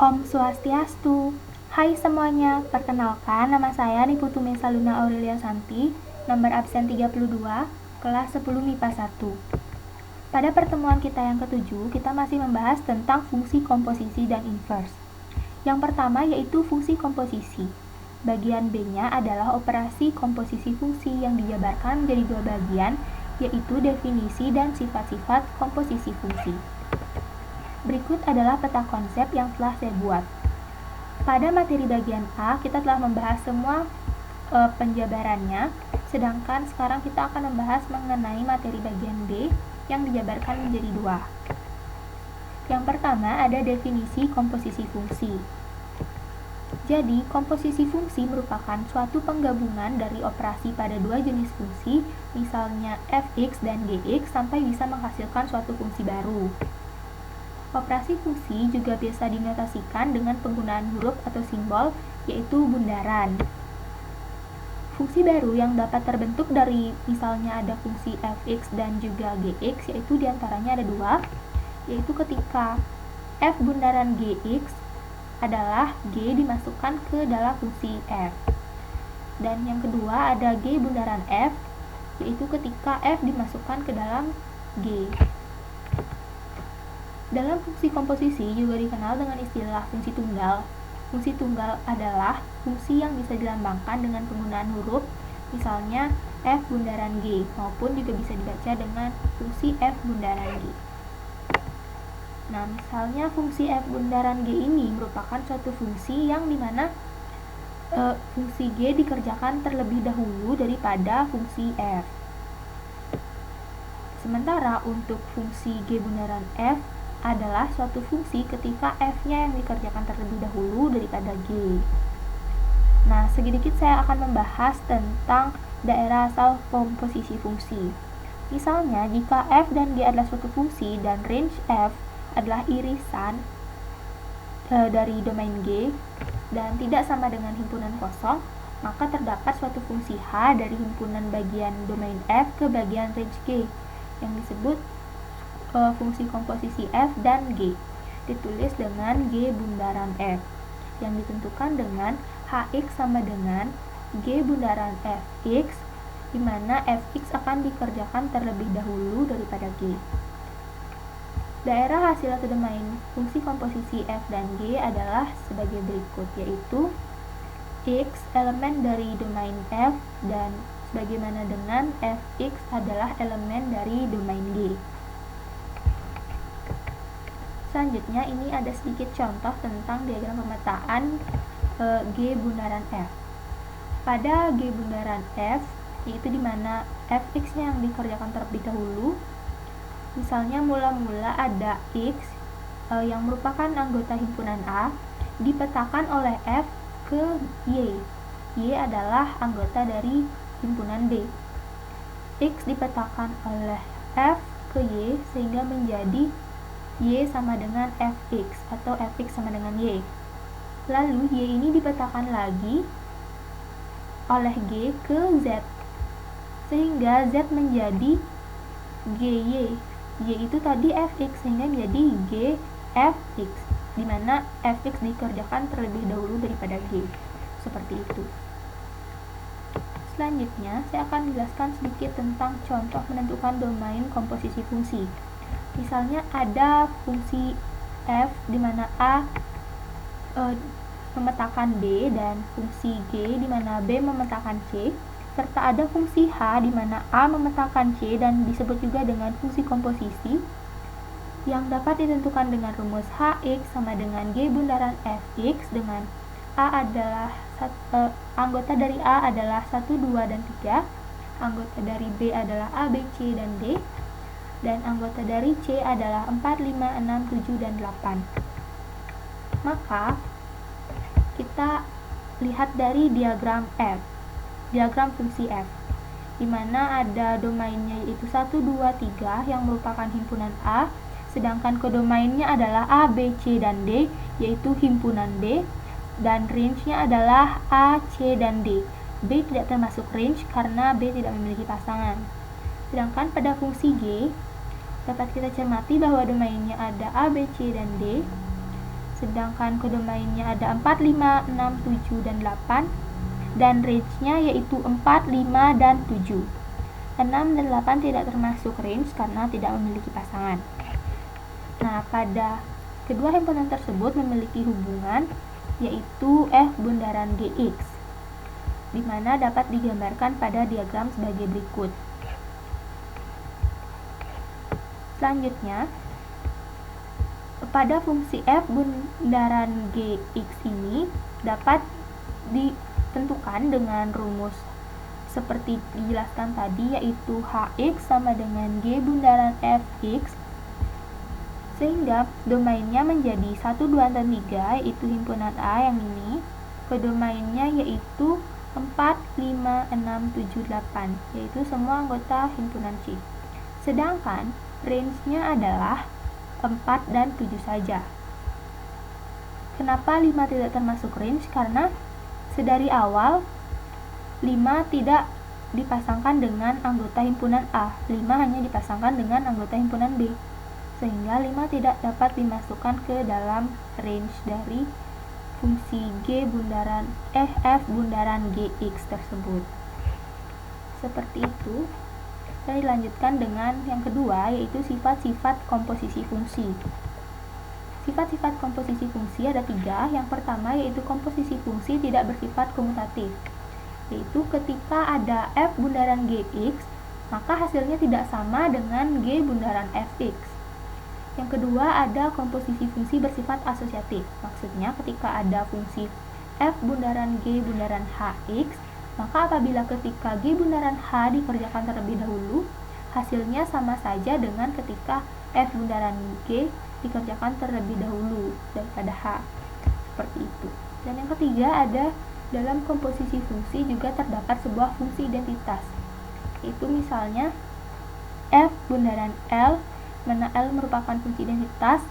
Om Swastiastu. Hai semuanya, perkenalkan nama saya Niputumi Saluna Aurelia Santi, nomor absen 32, kelas 10 MIPA 1. Pada pertemuan kita yang ketujuh, kita masih membahas tentang fungsi komposisi dan inverse. Yang pertama yaitu fungsi komposisi. Bagian B-nya adalah operasi komposisi fungsi yang dijabarkan menjadi dua bagian, yaitu definisi dan sifat-sifat komposisi fungsi. Berikut adalah peta konsep yang telah saya buat. Pada materi bagian A, kita telah membahas semua penjabarannya, sedangkan sekarang kita akan membahas mengenai materi bagian B yang dijabarkan menjadi dua. Yang pertama ada definisi komposisi fungsi. Jadi, komposisi fungsi merupakan suatu penggabungan dari operasi pada dua jenis fungsi, misalnya fx dan gx, sampai bisa menghasilkan suatu fungsi baru. Operasi fungsi juga biasa dinotasikan dengan penggunaan huruf atau simbol, yaitu bundaran. Fungsi baru yang dapat terbentuk dari misalnya ada fungsi fx dan juga gx, yaitu diantaranya ada dua, yaitu ketika f bundaran gx adalah g dimasukkan ke dalam fungsi f. Dan yang kedua ada g bundaran f, yaitu ketika f dimasukkan ke dalam g. Dalam fungsi komposisi juga dikenal dengan istilah fungsi tunggal. Fungsi tunggal adalah fungsi yang bisa dilambangkan dengan penggunaan huruf, misalnya f bundaran g, maupun juga bisa dibaca dengan fungsi f bundaran g. Nah, misalnya fungsi f bundaran g ini merupakan suatu fungsi yang dimana fungsi g dikerjakan terlebih dahulu daripada fungsi f. Sementara untuk fungsi g bundaran f adalah suatu fungsi ketika f-nya yang dikerjakan terlebih dahulu daripada g. Nah, sedikit saya akan membahas tentang daerah asal komposisi fungsi. Misalnya, jika f dan g adalah suatu fungsi dan range f adalah irisan dari domain g dan tidak sama dengan himpunan kosong, maka terdapat suatu fungsi h dari himpunan bagian domain f ke bagian range g yang disebut fungsi komposisi f dan g, ditulis dengan g bundaran f, yang ditentukan dengan hx sama dengan g bundaran fx, di mana fx akan dikerjakan terlebih dahulu daripada g. Daerah hasil atau domain fungsi komposisi f dan g adalah sebagai berikut, yaitu x elemen dari domain f dan sebagaimana dengan fx adalah elemen dari domain g. Selanjutnya ini ada sedikit contoh tentang diagram pemetaan G bundaran F. Pada G bundaran F, yaitu dimana fx-nya yang dikerjakan terlebih dahulu, misalnya mula-mula ada x yang merupakan anggota himpunan A dipetakan oleh F ke Y. Y adalah anggota dari himpunan B. X dipetakan oleh F ke Y sehingga menjadi Y sama dengan fx atau fx sama dengan Y. Lalu Y ini dipetakan lagi oleh G ke Z sehingga Z menjadi GY. Y itu tadi fx sehingga menjadi G fx, di mana fx dikerjakan terlebih dahulu daripada G. Seperti itu. Selanjutnya, saya akan menjelaskan sedikit tentang contoh menentukan domain komposisi fungsi. Misalnya ada fungsi f di mana a memetakan b dan fungsi g di mana b memetakan c, serta ada fungsi h di mana a memetakan c dan disebut juga dengan fungsi komposisi yang dapat ditentukan dengan rumus hx sama dengan g bundaran fx, dengan a adalah anggota dari a adalah 1, 2, dan 3, anggota dari b adalah a, b, c, dan d, dan anggota dari C adalah 4, 5, 6, 7, dan 8. Maka, kita lihat dari diagram F, diagram fungsi F, di mana ada domainnya yaitu 1, 2, 3 yang merupakan himpunan A, sedangkan kodomainnya adalah A, B, C, dan D, yaitu himpunan D, dan range-nya adalah A, C, dan D. B tidak termasuk range karena B tidak memiliki pasangan. Sedangkan pada fungsi G, dapat kita cermati bahwa domainnya ada A, B, C, dan D, sedangkan kodomainnya ada 4, 5, 6, 7, dan 8, dan range-nya yaitu 4, 5, dan 7. 6 dan 8 tidak termasuk range karena tidak memiliki pasangan. Nah, pada kedua himpunan tersebut memiliki hubungan yaitu F bundaran GX, di mana dapat digambarkan pada diagram sebagai berikut. Selanjutnya, pada fungsi F bundaran GX ini dapat ditentukan dengan rumus seperti dijelaskan tadi, yaitu Hx sama dengan G bundaran Fx, sehingga domainnya menjadi 1, 2, dan 3, yaitu himpunan A yang ini. Kodomainnya yaitu 4, 5, 6, 7, 8, yaitu semua anggota himpunan C. Sedangkan range-nya adalah 4 dan 7 saja. Kenapa 5 tidak termasuk range? Karena sedari awal 5 tidak dipasangkan dengan anggota himpunan A, 5 hanya dipasangkan dengan anggota himpunan B, sehingga 5 tidak dapat dimasukkan ke dalam range dari fungsi F bundaran GX tersebut. Seperti itu. Dan dilanjutkan dengan yang kedua, yaitu sifat-sifat komposisi fungsi. Sifat-sifat komposisi fungsi ada 3. Yang pertama yaitu komposisi fungsi tidak bersifat komutatif, yaitu ketika ada F bundaran GX, maka hasilnya tidak sama dengan G bundaran Fx. Yang kedua ada komposisi fungsi bersifat asosiatif, maksudnya ketika ada fungsi F bundaran G bundaran Hx, maka apabila ketika G bundaran H dikerjakan terlebih dahulu, hasilnya sama saja dengan ketika F bundaran G dikerjakan terlebih dahulu daripada H. Seperti itu. Dan yang ketiga ada dalam komposisi fungsi juga terdapat sebuah fungsi identitas, yaitu misalnya F bundaran L, mana L merupakan fungsi identitas,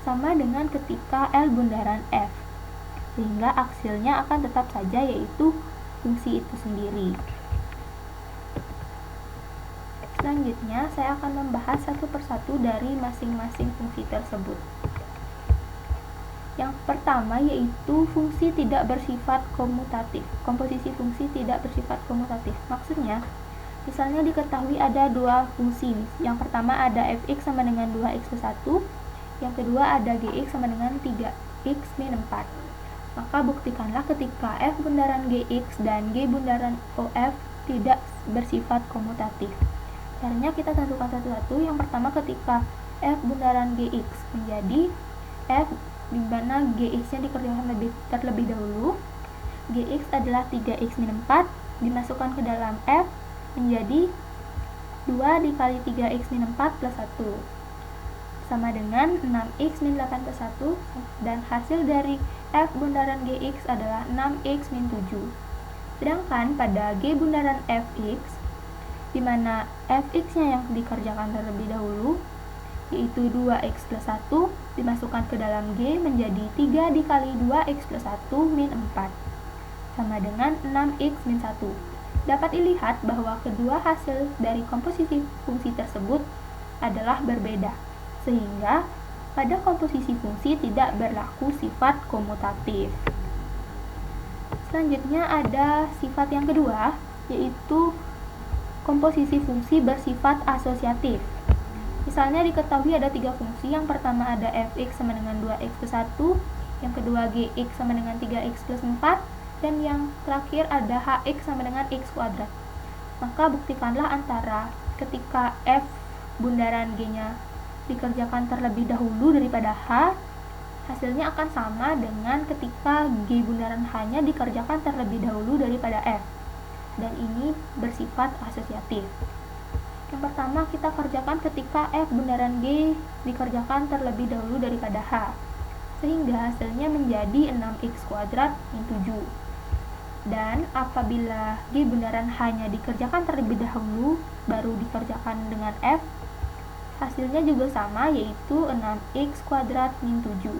sama dengan ketika L bundaran F, sehingga hasilnya akan tetap saja yaitu fungsi itu sendiri. Selanjutnya saya akan membahas satu persatu dari masing-masing fungsi tersebut. Yang pertama yaitu fungsi tidak bersifat komutatif. Komposisi fungsi tidak bersifat komutatif. Maksudnya, misalnya diketahui ada dua fungsi. Yang pertama ada fx sama dengan 2x plus 1. Yang kedua ada gx sama dengan 3x min 4. Maka buktikanlah ketika f bundaran gx dan g bundaran of tidak bersifat komutatif. Caranya kita tentukan satu-satu. Yang pertama ketika f bundaran gx menjadi f di mana gx-nya dikerjakan terlebih dahulu. Gx adalah 3x min 4 dimasukkan ke dalam f menjadi 2 dikali 3x min 4 plus 1 sama dengan 6x min 8 plus 1, dan hasil dari f bundaran gx adalah 6x min 7. Sedangkan pada g bundaran fx, di mana fx-nya yang dikerjakan terlebih dahulu, yaitu 2x plus 1 dimasukkan ke dalam G menjadi 3 dikali 2x plus 1 min 4 sama dengan 6x min 1. Dapat dilihat bahwa kedua hasil dari komposisi fungsi tersebut adalah berbeda, sehingga pada komposisi fungsi tidak berlaku sifat komutatif. Selanjutnya ada sifat yang kedua, yaitu komposisi fungsi bersifat asosiatif. Misalnya diketahui ada 3 fungsi. Yang pertama ada fx sama dengan 2x plus 1, yang kedua gx sama dengan 3x plus 4, dan yang terakhir ada hx sama dengan x kuadrat. Maka buktikanlah antara ketika f bundaran g-nya dikerjakan terlebih dahulu daripada h, hasilnya akan sama dengan ketika g bundaran h-nya dikerjakan terlebih dahulu daripada f, dan ini bersifat asosiatif. Yang pertama kita kerjakan ketika f bundaran g dikerjakan terlebih dahulu daripada h, sehingga hasilnya menjadi 6x kuadrat min 7. Dan apabila g bundaran h-nya dikerjakan terlebih dahulu baru dikerjakan dengan f, hasilnya juga sama, yaitu 6x kuadrat min 7.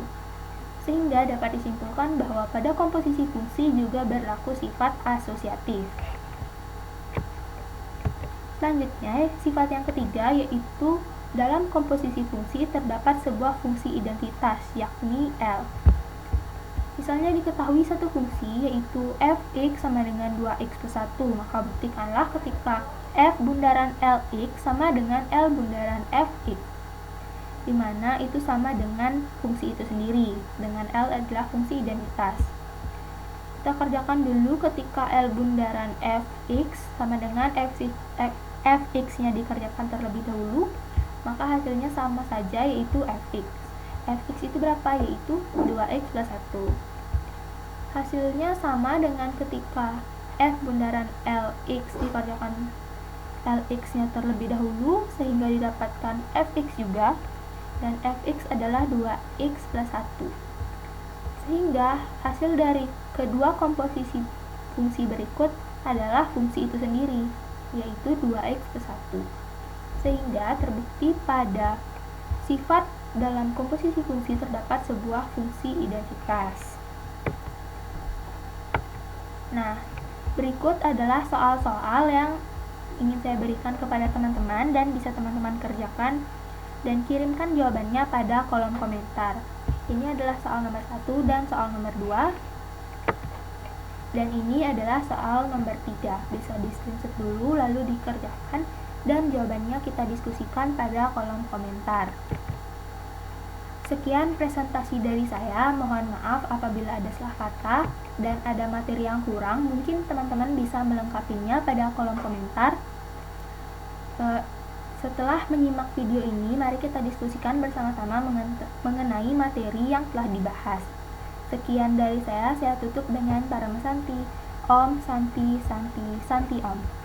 Sehingga dapat disimpulkan bahwa pada komposisi fungsi juga berlaku sifat asosiatif. Selanjutnya, sifat yang ketiga yaitu Dalam komposisi fungsi terdapat sebuah fungsi identitas, yakni L. Misalnya diketahui satu fungsi, yaitu fx sama dengan 2x plus 1, maka buktikanlah ketika f bundaran Lx sama dengan L bundaran fx, di mana itu sama dengan fungsi itu sendiri, dengan L adalah fungsi identitas. Kita kerjakan dulu ketika L bundaran fx sama dengan fx-nya dikerjakan terlebih dahulu, maka hasilnya sama saja, yaitu fx. Fx itu berapa? Yaitu 2x plus 1. Hasilnya sama dengan ketika f bundaran Lx dikerjakan Lx-nya terlebih dahulu, sehingga didapatkan fx juga, dan fx adalah 2x plus 1. Sehingga hasil dari kedua komposisi fungsi berikut adalah fungsi itu sendiri, yaitu 2x plus 1. Sehingga terbukti pada sifat dalam komposisi fungsi terdapat sebuah fungsi identitas. Nah, berikut adalah soal-soal yang ingin saya berikan kepada teman-teman dan bisa teman-teman kerjakan dan kirimkan jawabannya pada kolom komentar. Ini adalah soal nomor 1 dan soal nomor 2. Dan ini adalah soal nomor 3. Bisa di screenshot dulu lalu dikerjakan dan jawabannya kita diskusikan pada kolom komentar. Sekian presentasi dari saya, mohon maaf apabila ada salah kata dan ada materi yang kurang, mungkin teman-teman bisa melengkapinya pada kolom komentar. Setelah menyimak video ini, mari kita diskusikan bersama-sama mengenai materi yang telah dibahas. Sekian dari saya tutup dengan Parama Santi. Om Santi Santi Santi Om.